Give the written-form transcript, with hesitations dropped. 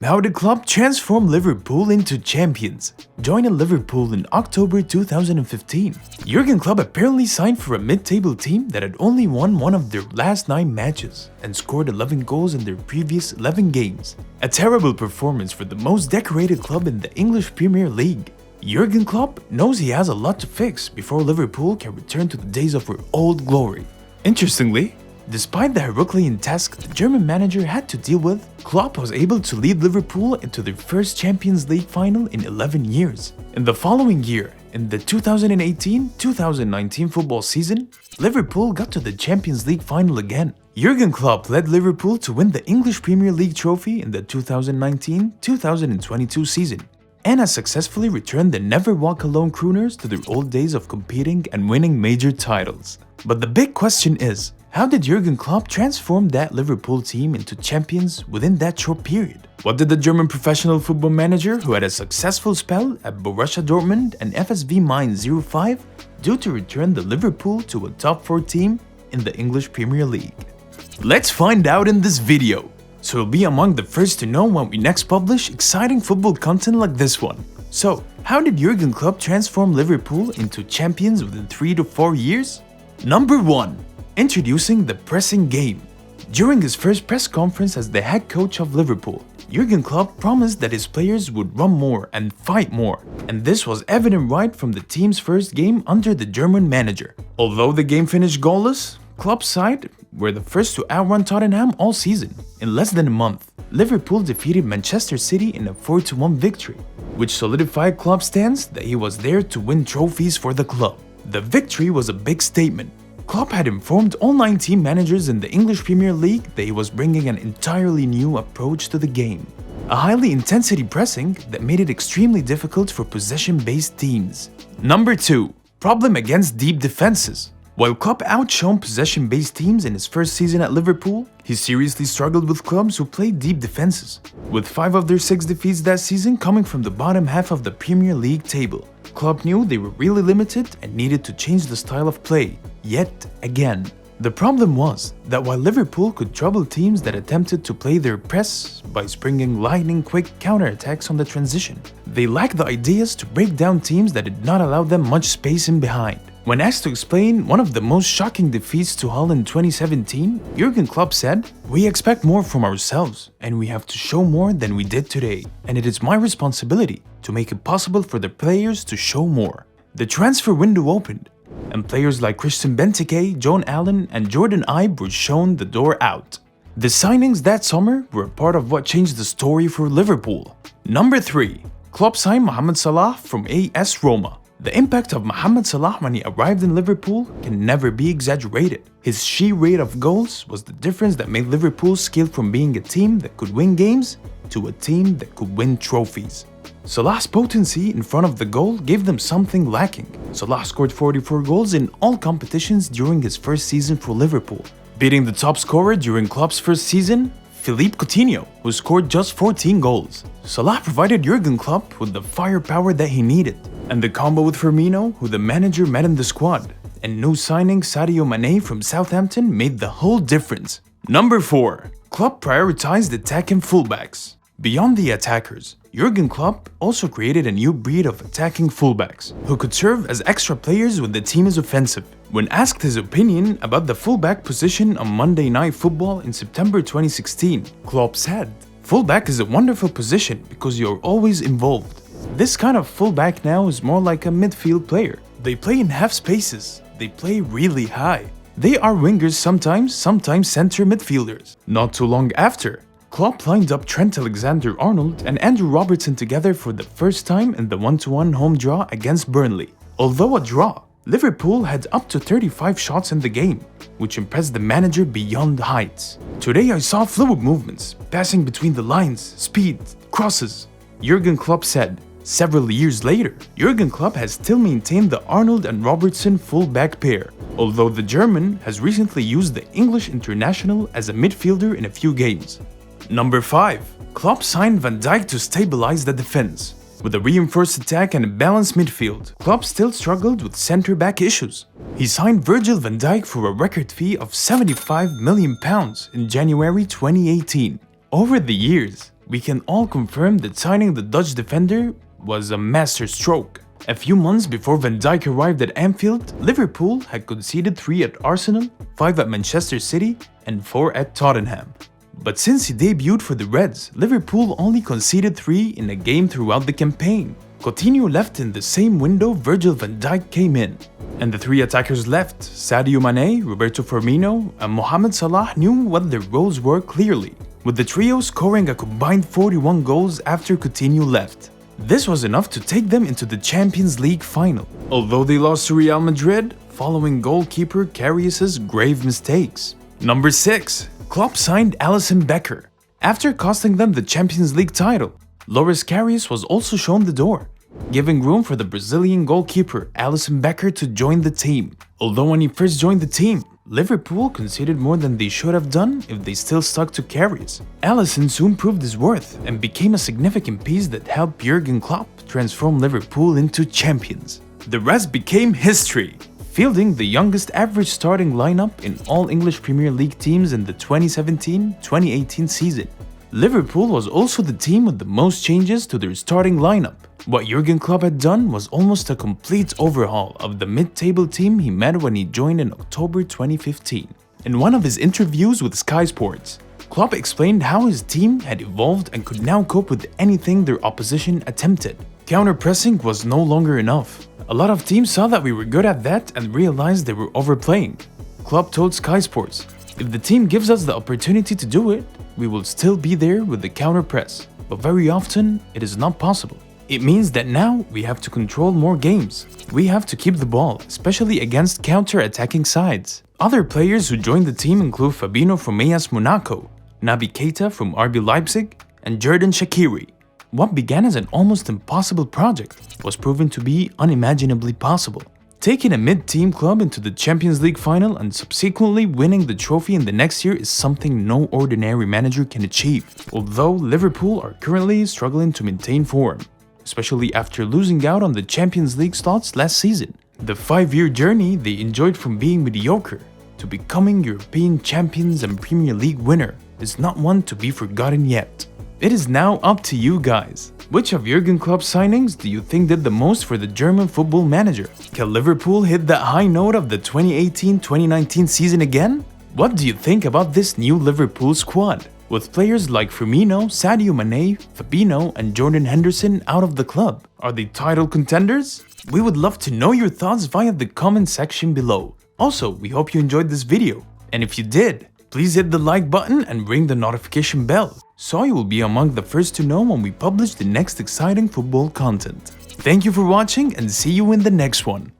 How did Klopp transform Liverpool into champions? Joining Liverpool in October 2015, Jurgen Klopp apparently signed for a mid-table team that had only won one of their last 9 matches and scored 11 goals in their previous 11 games. A terrible performance for the most decorated club in the English Premier League. Jurgen Klopp knows he has a lot to fix before Liverpool can return to the days of their old glory. Interestingly, despite the Herculean task the German manager had to deal with, Klopp was able to lead Liverpool into their first Champions League final in 11 years. In the following year, in the 2018-2019 football season, Liverpool got to the Champions League final again. Jurgen Klopp led Liverpool to win the English Premier League trophy in the 2019-2022 season, and has successfully returned the Never Walk Alone crooners to their old days of competing and winning major titles. But the big question is, how did Jurgen Klopp transform that Liverpool team into champions within that short period? What did the German professional football manager who had a successful spell at Borussia Dortmund and FSV Mainz 05 do to return the Liverpool to a top 4 team in the English Premier League? Let's find out in this video, so you'll be among the first to know when we next publish exciting football content like this one. So, how did Jurgen Klopp transform Liverpool into champions within 3 to 4 years? Number 1. Introducing the pressing game. During his first press conference as the head coach of Liverpool, Jurgen Klopp promised that his players would run more and fight more, and this was evident right from the team's first game under the German manager. Although the game finished goalless, Klopp's side were the first to outrun Tottenham all season. In less than a month, Liverpool defeated Manchester City in a 4-1 victory, which solidified Klopp's stance that he was there to win trophies for the club. The victory was a big statement. Klopp had informed all 9 team managers in the English Premier League that he was bringing an entirely new approach to the game. A highly intensity pressing that made it extremely difficult for possession-based teams. Number 2. Problem against deep defenses. While Klopp outshone possession-based teams in his first season at Liverpool, he seriously struggled with clubs who played deep defenses, with 5 of their 6 defeats that season coming from the bottom half of the Premier League table. Klopp knew they were really limited and needed to change the style of play, yet again. The problem was that while Liverpool could trouble teams that attempted to play their press by springing lightning-quick counterattacks on the transition, they lacked the ideas to break down teams that did not allow them much space in behind. When asked to explain one of the most shocking defeats to Hull in 2017, Jurgen Klopp said, "We expect more from ourselves, and we have to show more than we did today, and it is my responsibility to make it possible for the players to show more." The transfer window opened, and players like Christian Benteke, John Allen, and Jordan Ibe were shown the door out. The signings that summer were a part of what changed the story for Liverpool. Number 3. Klopp signed Mohamed Salah from AS Roma. The impact of Mohamed Salah when he arrived in Liverpool can never be exaggerated. His sheer rate of goals was the difference that made Liverpool scale from being a team that could win games to a team that could win trophies. Salah's potency in front of the goal gave them something lacking. Salah scored 44 goals in all competitions during his first season for Liverpool, beating the top scorer during Klopp's first season, Philippe Coutinho, who scored just 14 goals. Salah provided Jurgen Klopp with the firepower that he needed, and the combo with Firmino, who the manager met in the squad, and new signing Sadio Mane from Southampton made the whole difference. Number 4. Klopp prioritized attacking fullbacks. Beyond the attackers, Jurgen Klopp also created a new breed of attacking fullbacks, who could serve as extra players when the team is offensive. When asked his opinion about the fullback position on Monday Night Football in September 2016, Klopp said, "Fullback is a wonderful position because you're always involved. This kind of fullback now is more like a midfield player. They play in half spaces, they play really high. They are wingers sometimes center midfielders." Not too long after, Klopp lined up Trent Alexander-Arnold and Andrew Robertson together for the first time in the 1-1 home draw against Burnley. Although a draw, Liverpool had up to 35 shots in the game, which impressed the manager beyond heights. "Today I saw fluid movements, passing between the lines, speed, crosses," Jurgen Klopp said. Several years later, Jurgen Klopp has still maintained the Arnold and Robertson full-back pair, although the German has recently used the English international as a midfielder in a few games. Number 5. Klopp signed Van Dijk to stabilize the defense. With a reinforced attack and a balanced midfield, Klopp still struggled with centre-back issues. He signed Virgil van Dijk for a record fee of £75 million in January 2018. Over the years, We can all confirm that signing the Dutch defender was a masterstroke. A few months before Van Dijk arrived at Anfield, Liverpool had conceded 3 at Arsenal, 5 at Manchester City, and 4 at Tottenham. But since he debuted for the Reds, Liverpool only conceded 3 in a game throughout the campaign. Coutinho left in the same window Virgil van Dijk came in. And the 3 attackers left, Sadio Mane, Roberto Firmino, and Mohamed Salah knew what their roles were clearly, with the trio scoring a combined 41 goals after Coutinho left. This was enough to take them into the Champions League final, although they lost to Real Madrid following goalkeeper Karius's grave mistakes. Number 6. Klopp signed Alisson Becker. After costing them the Champions League title, Loris Karius was also shown the door, giving room for the Brazilian goalkeeper Alisson Becker to join the team. Although when he first joined the team, Liverpool conceded more than they should have done if they still stuck to Karius. Alisson soon proved his worth and became a significant piece that helped Jurgen Klopp transform Liverpool into champions. The rest became history, fielding the youngest average starting lineup in all English Premier League teams in the 2017-2018 season. Liverpool was also the team with the most changes to their starting lineup. What Jurgen Klopp had done was almost a complete overhaul of the mid-table team he met when he joined in October 2015. In one of his interviews with Sky Sports, Klopp explained how his team had evolved and could now cope with anything their opposition attempted. Counter-pressing was no longer enough. A lot of teams saw that we were good at that and realized they were overplaying. Klopp told Sky Sports, "If the team gives us the opportunity to do it, we will still be there with the counter-press, but very often it is not possible. It means that now we have to control more games. We have to keep the ball, especially against counter-attacking sides." Other players who joined the team include Fabinho from AS Monaco, Naby Keita from RB Leipzig, and Xherdan Shaqiri. What began as an almost impossible project was proven to be unimaginably possible. Taking a mid-team club into the Champions League final and subsequently winning the trophy in the next year is something no ordinary manager can achieve, although Liverpool are currently struggling to maintain form, especially after losing out on the Champions League slots last season. The 5-year journey they enjoyed from being mediocre to becoming European champions and Premier League winner is not one to be forgotten yet. It is now up to you guys. Which of Jurgen Klopp's signings do you think did the most for the German football manager? Can Liverpool hit that high note of the 2018-2019 season again? What do you think about this new Liverpool squad, with players like Firmino, Sadio Mane, Fabinho, and Jordan Henderson out of the club? Are they title contenders? We would love to know your thoughts via the comment section below. Also, we hope you enjoyed this video, and if you did, please hit the like button and ring the notification bell, so you will be among the first to know when we publish the next exciting football content. Thank you for watching and see you in the next one.